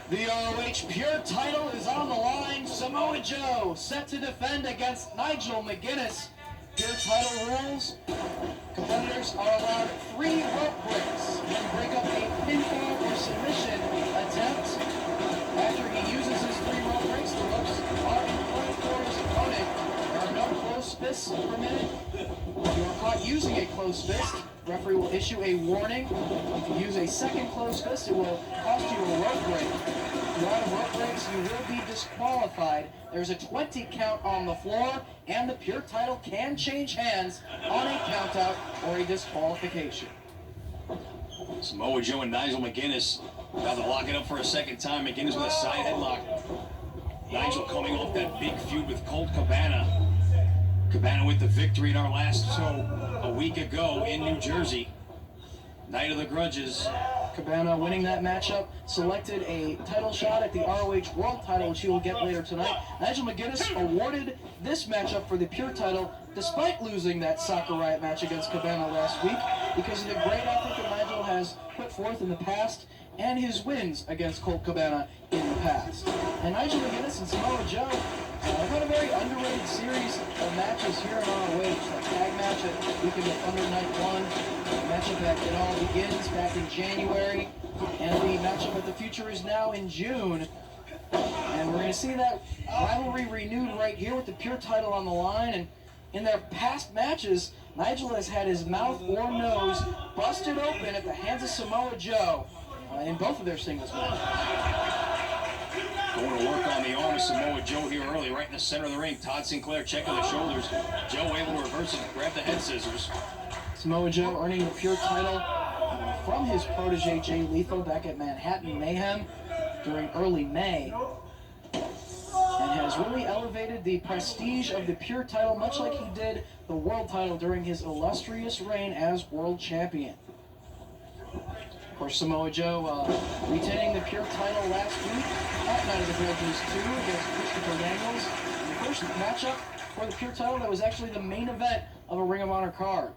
The ROH Pure title is on the line. Samoa Joe set to defend against Nigel McGuinness. Pure title rules. Competitors are allowed 3 rope breaks and break up a pinfall or submission attempt. After he uses his 3 rope breaks, the ropes are in play for his opponent. There are no closed fists permitted. If you are caught using a closed fist, the referee will issue a warning. If you use a second closed fist, it will cost you a rope break. If you're out of rope breaks, you will be disqualified. There's a 20 count on the floor, and the Pure title can change hands on a countout or a disqualification. Samoa Joe and Nigel McGuinness about to lock it up for a second time. McGuinness with a side headlock. Nigel coming off that big feud with Colt Cabana. Cabana with the victory in our last show a week ago in New Jersey. Night of the Grudges. Cabana winning that matchup, selected a title shot at the ROH World title, which he will get later tonight. Nigel McGuinness awarded this matchup for the Pure title, despite losing that Soccer Riot match against Cabana last week, because of the great effort that Nigel has put forth in the past and his wins against Colt Cabana in the past. And Nigel McGuinness and Samoa Joe have had a very underrated series of matches here in ROH. The tag match at Weekend of Thunder Night 1, the matchup at It All Begins back in January, and the matchup at The Future Is Now in June. And we're going to see that rivalry renewed right here with the Pure title on the line. And in their past matches, Nigel has had his mouth or nose busted open at the hands of Samoa Joe in both of their singles matches. Going to work on the arm of Samoa Joe here early, right in the center of the ring. Todd Sinclair checking the shoulders. Joe able to reverse it and grab the head scissors. Samoa Joe earning the Pure title from his protege Jay Lethal back at Manhattan Mayhem during early May, and has really elevated the prestige of the Pure title, much like he did the World title during his illustrious reign as World Champion. Of course, Samoa Joe retaining the Pure title last week at Night of the Grudges 2 against Christopher Daniels. In the first matchup for the Pure title that was actually the main event of a Ring of Honor card.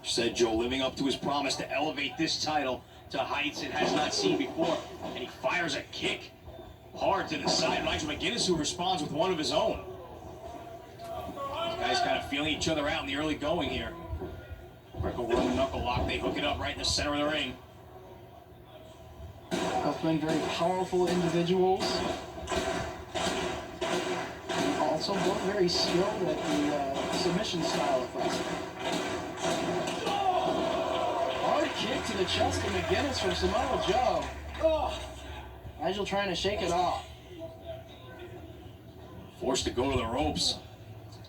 Said Joe living up to his promise to elevate this title to heights it has not seen before. And he fires a kick hard to the side. Nigel McGuinness, who responds with one of his own. These guys kind of feeling each other out in the early going here. Greco-Roman knuckle lock. They hook it up right in the center of the ring. Both men very powerful individuals. Also both very skilled at the submission style of wrestling. Hard kick to the chest of McGuinness from Samoa Joe. Nigel trying to shake it off. Forced to go to the ropes.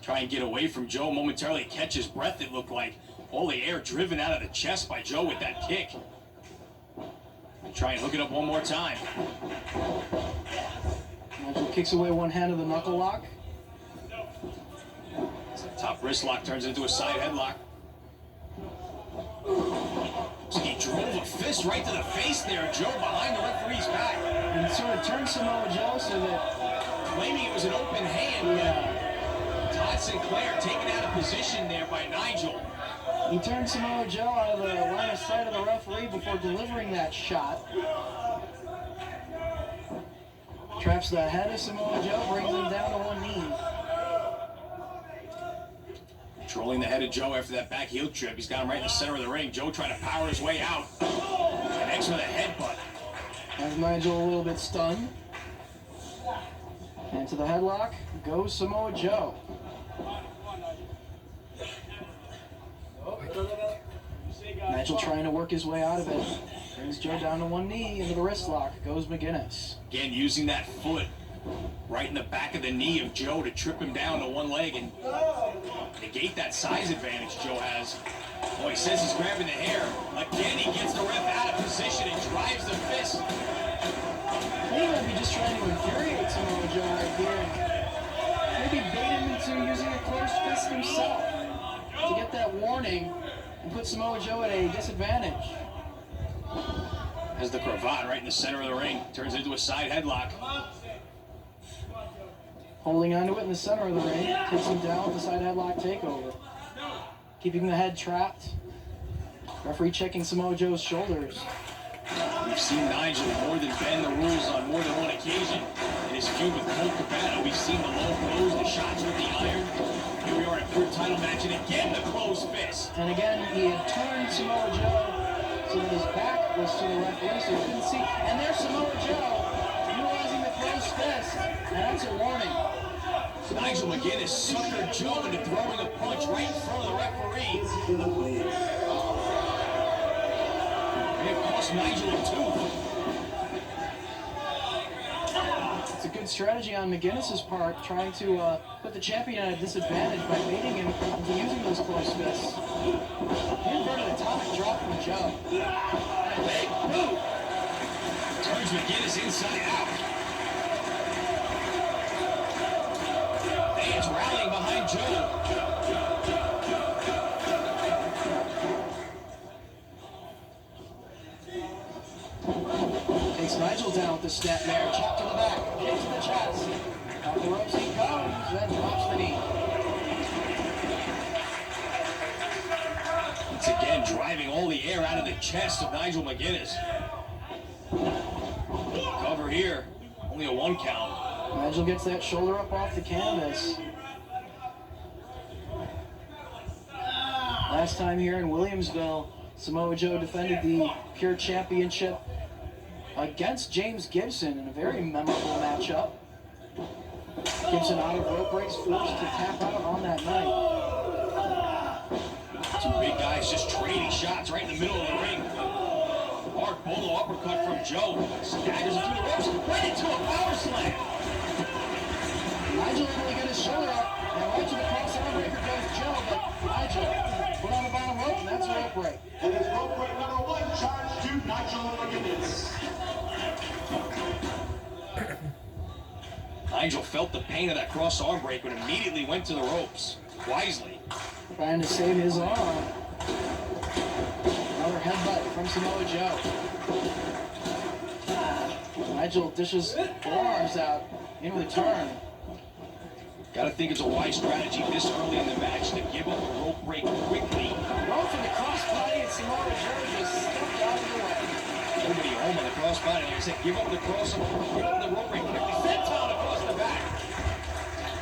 Try and get away from Joe. Momentarily catch his breath, it looked like. All the air driven out of the chest by Joe with that kick. Try and hook it up one more time. Nigel kicks away one hand of the knuckle lock. Top wrist lock turns into a side headlock. So he drove a fist right to the face there. Joe behind the referee's back. And sort of turned Samoa Joe so that... Claiming it was an open hand. Yeah. Todd Sinclair taken out of position there by Nigel. He turned Samoa Joe out of the line of sight of the referee before delivering that shot. Traps the head of Samoa Joe, brings him down to one knee. Controlling the head of Joe after that back heel trip. He's got him right in the center of the ring. Joe trying to power his way out. Connects with a headbutt. Has Nigel a little bit stunned. And to the headlock goes Samoa Joe. Nigel trying to work his way out of it. Brings Joe down to one knee into the wrist lock. Goes McGuinness. Again, using that foot right in the back of the knee of Joe to trip him down to one leg and negate that size advantage Joe has. Oh, he says he's grabbing the hair. Again, he gets the ref out of position and drives the fist. He might be just trying to infuriate Samoa Joe right here. Maybe bait him into using a closed fist himself to get that warning and put Samoa Joe at a disadvantage. Has the cravat right in the center of the ring. Turns into a side headlock. Holding onto it in the center of the ring. Takes him down with the side headlock takeover. Keeping the head trapped. Referee checking Samoa Joe's shoulders. We've seen Nigel more than bend the rules on more than one occasion. In his feud with Colt Cabana, we've seen the low blows, the shots with the iron. Here we are in a pure title match, and again the closed fist. And again, he had turned Samoa Joe so that his back was to the referee, so he couldn't see. And there's Samoa Joe utilizing the closed fist, and that's a warning. Nigel McGuinness suckered Joe into throwing a punch right in front of the referee. May have cost Nigel a tooth. It's a good strategy on McGuinness's part, trying to put the champion at a disadvantage by baiting him into using those closed fists. He inverted an atomic drop from Joe. And a big boot. Turns McGuinness inside out. Fans rallying behind Joe. Takes Nigel down with the snapmare, chop to the back, kick to the chest. Off the ropes he comes, then drops the knee. Once again, driving all the air out of the chest of Nigel McGuinness. Cover here, only a 1 count. Nigel gets that shoulder up off the canvas. Last time here in Williamsville, Samoa Joe defended the Pure Championship against James Gibson in a very memorable matchup. Gibson out of rope breaks, forced to tap out on that night. Two big guys just trading shots right in the middle of the ring. Hard bolo uppercut from Joe. Staggers into the ropes, right into a power slam. Nigel able to get his shoulder up, and right to the cross arm breaker goes Joe, but Nigel put on the bottom rope, and that's a rope break. And it's rope break number 1, charge to Nigel McGuinness. Nigel felt the pain of that cross arm break but immediately went to the ropes. Wisely. Trying to save his arm. Another headbutt from Samoa Joe. Nigel dishes forearms out in return. Gotta think it's a wise strategy this early in the match to give up a rope break quickly. Going for the crossbody, and Samoa Joe just stepped out of the way. Nobody home on the crossbody. Like I said, give up the rope break quickly. Senton across the back.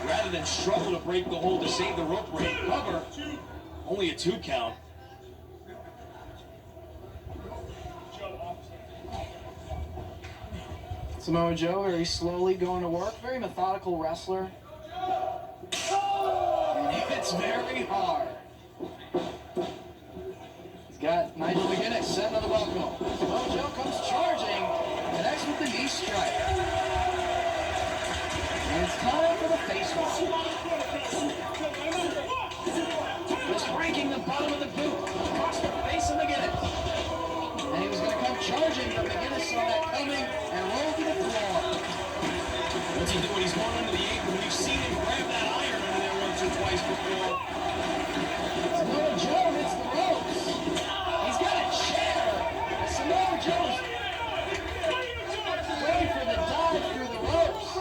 Rather than struggle to break the hold to save the rope break. Cover. Only a 2 count. Samoa Joe very slowly going to work. Very methodical wrestler. And he hits very hard. He's got Nigel McGuinness setting on the welcome. Samoa Joe comes charging, connects with the knee strike. And it's time for the face walk. Just breaking the bottom of the boot across the face of McGuinness. And he was going to come charging, but McGuinness saw that coming and rolled to the floor. What's he doing? He's going under the apron. We've seen him grab that iron under there once or twice before. Samoa Joe hits the ropes. He's got a chair. And Samoa Joe's ready for the dive through the ropes.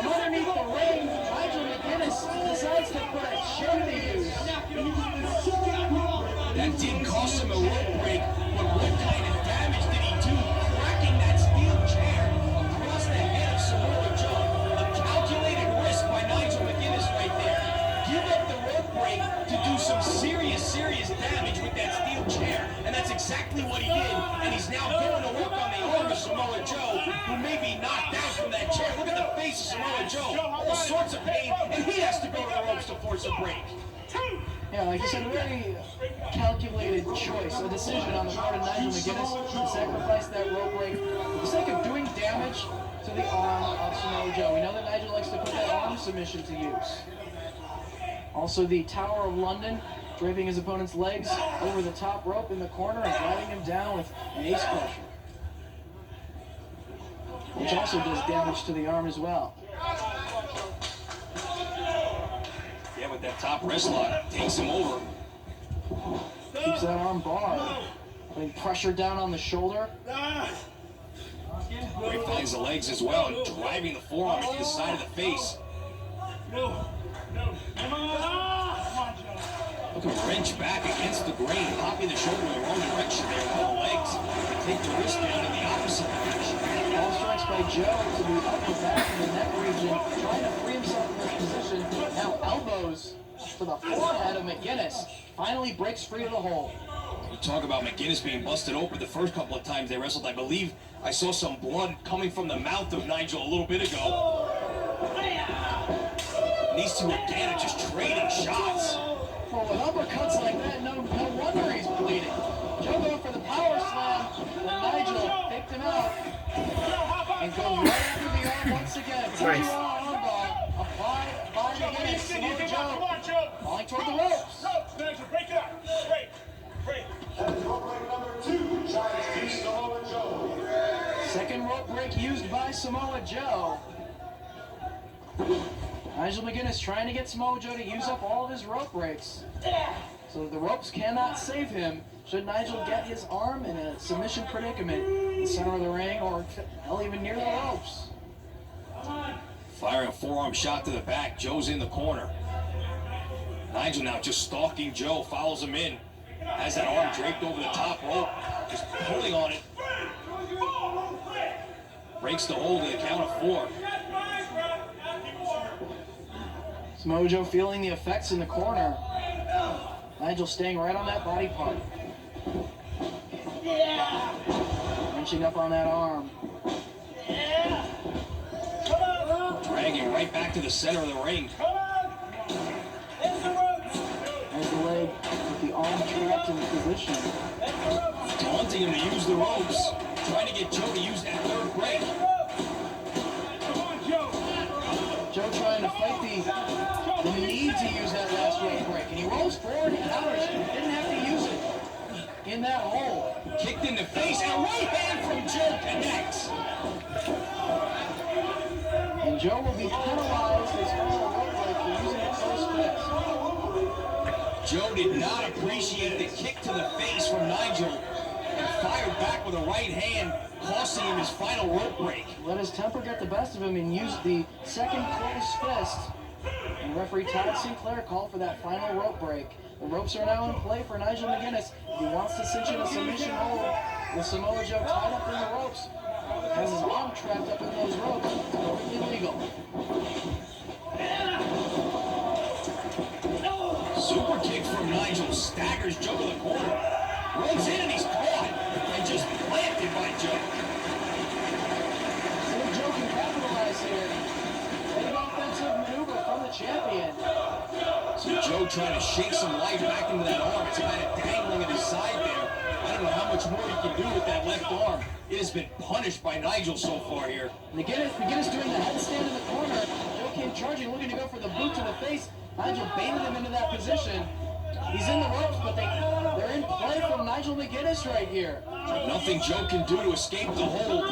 From underneath the ring, Nigel McGuinness decides to put a chair to use. That did cost him a rope break, but what kind of damage did he do? Cracking that steel chair across the head of Samoa Joe. A calculated risk by Nigel McGuinness right there. Give up the rope break to do some serious damage with that steel chair. And that's exactly what he did. And he's now going to work on the arm of Samoa Joe, who may be knocked out from that chair. Look at the face of Samoa Joe. All sorts of pain, and he has to go to the ropes to force a break. Yeah, like you said, a very calculated choice, a decision on the part of Nigel McGuinness to sacrifice that rope break for the sake of doing damage to the arm of Samoa Joe. We know that Nigel likes to put that arm submission to use. Also, the Tower of London, draping his opponent's legs over the top rope in the corner and driving him down with an ace crusher, which also does damage to the arm as well. Yeah, but that top wrist lock takes him over. Keeps that arm barred. Putting pressure down on the shoulder. He finds the legs as well and driving the forearm to the side of the face. Look To wrench back against the grain, popping the shoulder in the wrong direction there with the legs. Take the wrist down in the opposite direction. Ball strikes by Joe to the upper back in the neck region, trying to free himself in this position. Now elbows to the forehead of McGuinness. Finally breaks free of the hold. You talk about McGuinness being busted open the first couple of times they wrestled. I believe I saw some blood coming from the mouth of Nigel a little bit ago. These two again are just trading shots. Well, with uppercuts like that, no wonder he's bleeding. Joe going for the power slam, but Nigel picked him out and goes right after the arm once again. Nice. Armbar applied by McGuinness. Samoa Joe falling toward the ropes. Break it up. Break. And rope break number 2, charge to Samoa Joe. Second rope break used by Samoa Joe. Nigel McGuinness trying to get Samoa Joe to use up all of his rope breaks. So the ropes cannot save him should Nigel get his arm in a submission predicament in the center of the ring or hell, even near the ropes. Firing a forearm shot to the back. Joe's in the corner. Nigel now just stalking Joe, follows him in. Has that arm draped over the top rope, just pulling on it. Breaks the hold at the count of 4. Samoa Joe feeling the effects in the corner. Nigel staying right on that body part. Wrenching up on that arm. Dragging right back to the center of the ring. There's the leg with the arm trapped in position. Taunting him to use the ropes. Trying to get Joe to use that third break. Joe trying to fight the need to use that last rope break. And he rolls forward and counters. Didn't have to use it in that hole. Kicked in the face and a right hand from Joe connects. And Joe will be penalized his final rope break for using the close fist. Joe did not appreciate the kick to the face from Nigel and fired back with a right hand, costing him his final rope break. Let his temper get the best of him and used the second close fist. And referee Todd Sinclair called for that final rope break. The ropes are now in play for Nigel McGuinness. If he wants to cinch in a submission hold with Samoa Joe tied up in the ropes, has his arm trapped up in those ropes, it's totally illegal. Super kick from Nigel staggers Joe to the corner. Runs in and he's caught and just planted by Joe. See if Joe can capitalize here. Big offensive maneuver from the champion. So Joe trying to shake some life back into that arm. It's kind of dangling at his side there. I don't know how much more he can do with that left arm. It has been punished by Nigel so far here. McGuinness doing the headstand in the corner. Joe came charging, looking to go for the boot to the face. Nigel baited him into that position. He's in the ropes, but they're in play from Nigel McGuinness right here. Nothing Joe can do to escape the hold.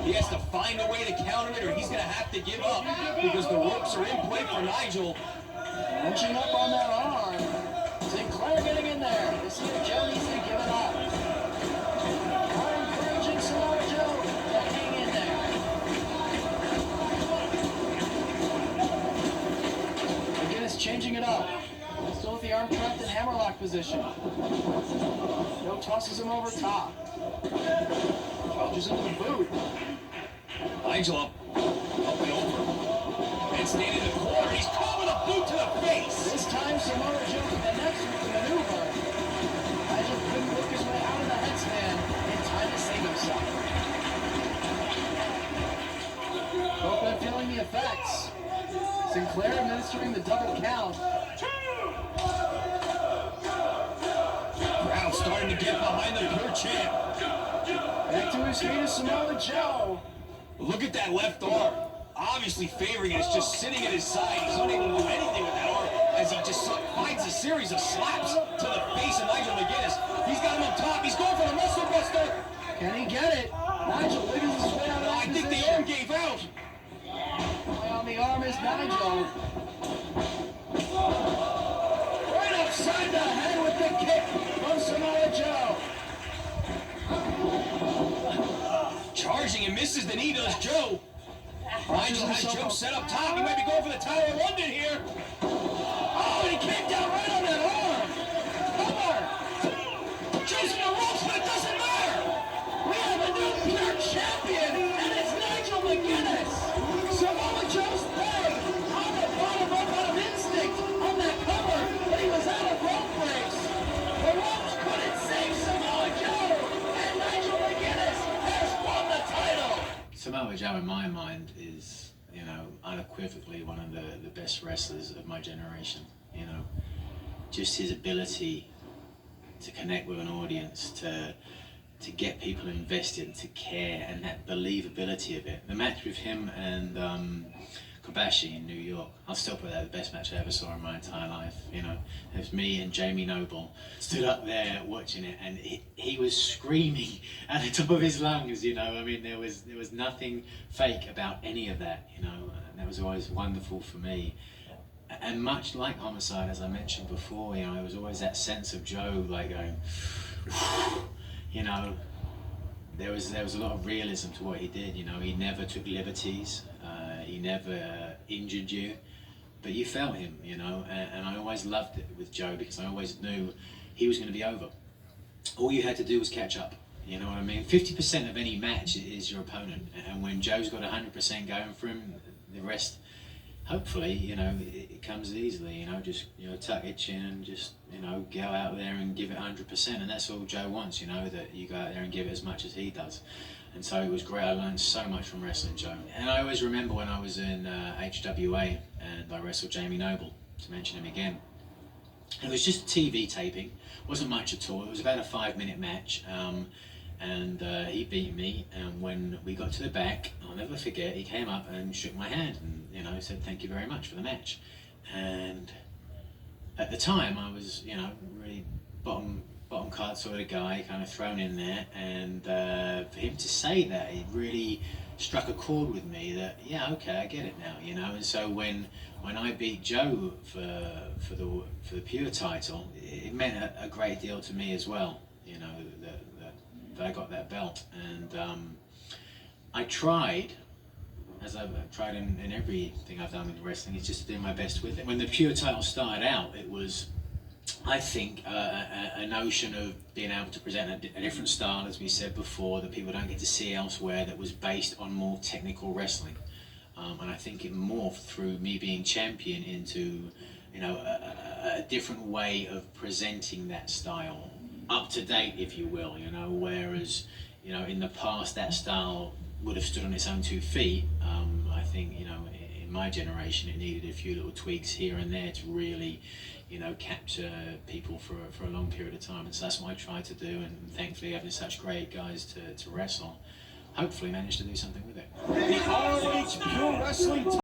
He has to find a way to counter it or he's going to have to give up because the ropes are in play for Nigel. Wrenching up on that arm. Sinclair getting in there. This here, Joe needs to give it up. Not encouraging Samoa Joe to hang in there. McGuinness changing it up. Still with the arm trapped in hammerlock position. Joe tosses him over top. Charges into the boot. Nigel up and over. And staying in the corner. He's caught with a boot to the face. This time Samoa Joe with the next maneuver. Nigel couldn't work his way out of the headstand in time to save himself. Both been feeling the effects. Sinclair administering the double count. Crowd starting to get behind the pure champ. Back to his feet is Samoa Joe. Look at that left arm. Obviously favoring it. It's just sitting at his side. He's unable to do anything with that arm as he just finds a series of slaps to the face of Nigel McGuinness. He's got him up top. He's going for the muscle buster. Can he get it? Nigel wiggles his way out of that I think the position. arm gave out. Play on the arm is Nigel. Right upside the head with the kick from Samoa Joe. Charging and misses the knee, does Joe. Nigel has Joe set up top. He might be going for the Tower of London here. Oh, and he came down right on that arm. Samoa Joe, in my mind, is, you know, unequivocally one of the best wrestlers of my generation. You know, just his ability to connect with an audience, to get people invested, to care, and that believability of it. The match with him and Kobashi in New York, I'll still put that the best match I ever saw in my entire life. You know, it was me and Jamie Noble stood up there watching it, and he was screaming at the top of his lungs. You know, I mean, there was nothing fake about any of that. You know, and that was always wonderful for me. And much like Homicide, as I mentioned before, you know, it was always that sense of Joe, like going, you know, there was a lot of realism to what he did. You know, he never took liberties, he never injured you, but you felt him, you know, and I always loved it with Joe because I always knew he was going to be over. All you had to do was catch up, you know what I mean? 50% of any match is your opponent, and when Joe's got 100% going for him, the rest, hopefully, you know, it comes easily, you know, just, you know, tuck your chin and just, you know, go out there and give it 100%, and that's all Joe wants, you know, that you go out there and give it as much as he does. And so it was great. I learned so much from wrestling Joe. And I always remember when I was in HWA and I wrestled Jamie Noble, to mention him again. It was just a TV taping, wasn't much at all. It was about a 5-minute match, and he beat me. And when we got to the back, I'll never forget, he came up and shook my hand and, you know, said thank you very much for the match. And at the time, I was, you know, really bottom card sort of guy, kind of thrown in there, and for him to say that, it really struck a chord with me that, yeah, okay, I get it now, you know. And so when I beat Joe for the Pure title, it meant a great deal to me as well, you know, that I got that belt. And I tried, as I've tried in everything I've done with wrestling, is just to do my best with it. When the Pure title started out, it was, I think, a notion of being able to present a different style, as we said before, that people don't get to see elsewhere, that was based on more technical wrestling. And I think it morphed through me being champion into, you know, a different way of presenting that style, up to date, if you will, you know, whereas, you know, in the past that style would have stood on its own 2 feet. I think, you know, in my generation, it needed a few little tweaks here and there to really, you know, capture people for a long period of time. And so that's what I tried to do, and thankfully having such great guys to wrestle, hopefully managed to do something with it. The ROH Pure Wrestling